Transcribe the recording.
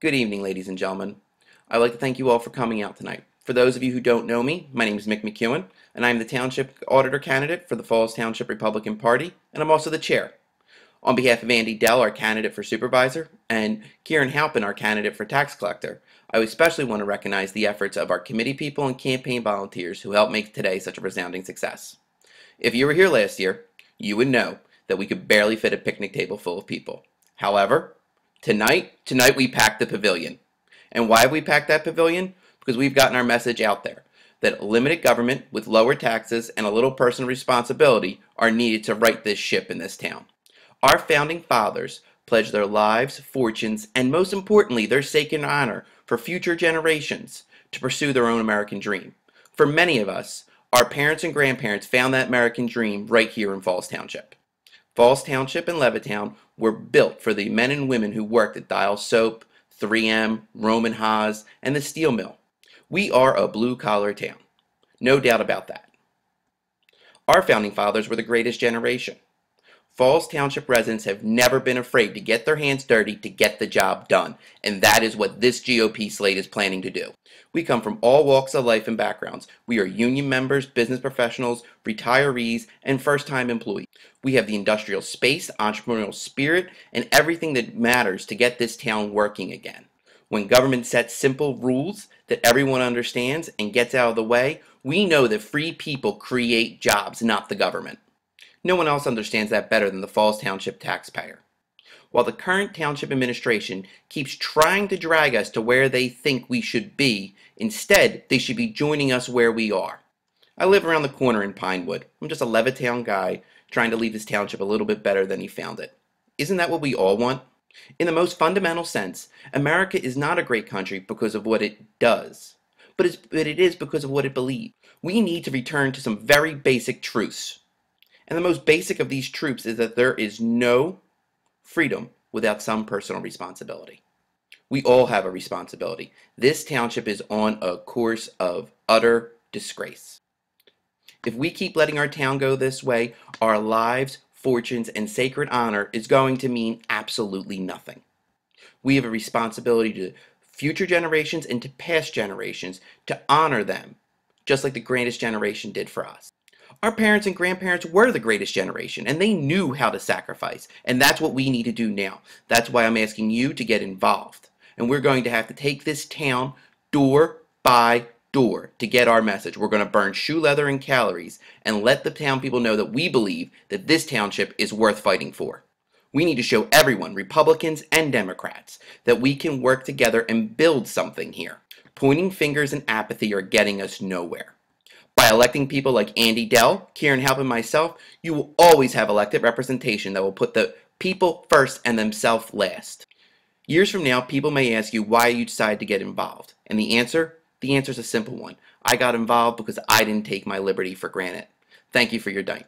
Good evening, ladies and gentlemen. I'd like to thank you all for coming out tonight. For those of you who don't know me, my name is McKeown, and I am the Township Auditor candidate for the Falls Township Republican Party, and I'm also the chair. On behalf of Andy Dell, our candidate for supervisor, and Kieran Halpin, our candidate for tax collector, I especially want to recognize the efforts of our committee people and campaign volunteers who helped make today such a resounding success. If you were here last year, you would know that we could barely fit a picnic table full of people. However, tonight we packed the pavilion. And why have we packed that pavilion? Because we've gotten our message out there that limited government with lower taxes and a little personal responsibility are needed to right this ship in this town. Our founding fathers pledged their lives, fortunes, and most importantly, their sacred honor for future generations to pursue their own American dream. For many of us, our parents and grandparents found that American dream right here in Falls Township. Falls Township and Levittown were built for the men and women who worked at Dial Soap, 3M, Roman Haas, and the steel mill. We are a blue-collar town. No doubt about that. Our founding fathers were the greatest generation. Falls Township residents have never been afraid to get their hands dirty to get the job done, and that is what this GOP slate is planning to do. We come from all walks of life and backgrounds. We are union members, business professionals, retirees, and first-time employees. We have the industrial space, entrepreneurial spirit, and everything that matters to get this town working again. When government sets simple rules that everyone understands and gets out of the way, we know that free people create jobs, not the government. No one else understands that better than the Falls Township taxpayer. While the current township administration keeps trying to drag us to where they think we should be, instead they should be joining us where we are. I live around the corner in Pinewood. I'm just a Levittown guy trying to leave this township a little bit better than he found it. Isn't that what we all want? In the most fundamental sense, America is not a great country because of what it does, but it is because of what it believes. We need to return to some very basic truths. And the most basic of these truths is that there is no freedom without some personal responsibility. We all have a responsibility. This township is on a course of utter disgrace. If we keep letting our town go this way, our lives, fortunes, and sacred honor is going to mean absolutely nothing. We have a responsibility to future generations and to past generations to honor them, just like the greatest generation did for us. Our parents and grandparents were the greatest generation, and they knew how to sacrifice, and that's what we need to do now. That's why I'm asking you to get involved, and we're going to have to take this town door by door to get our message. We're going to burn shoe leather and calories and let the town people know that we believe that this township is worth fighting for. We need to show everyone, Republicans and Democrats, that we can work together and build something here. Pointing fingers and apathy are getting us nowhere. By electing people like Andy Dell, Kieran Halpin, and myself, you will always have elected representation that will put the people first and themselves last. Years from now, people may ask you why you decided to get involved. And the answer is a simple one. I got involved because I didn't take my liberty for granted. Thank you for your time.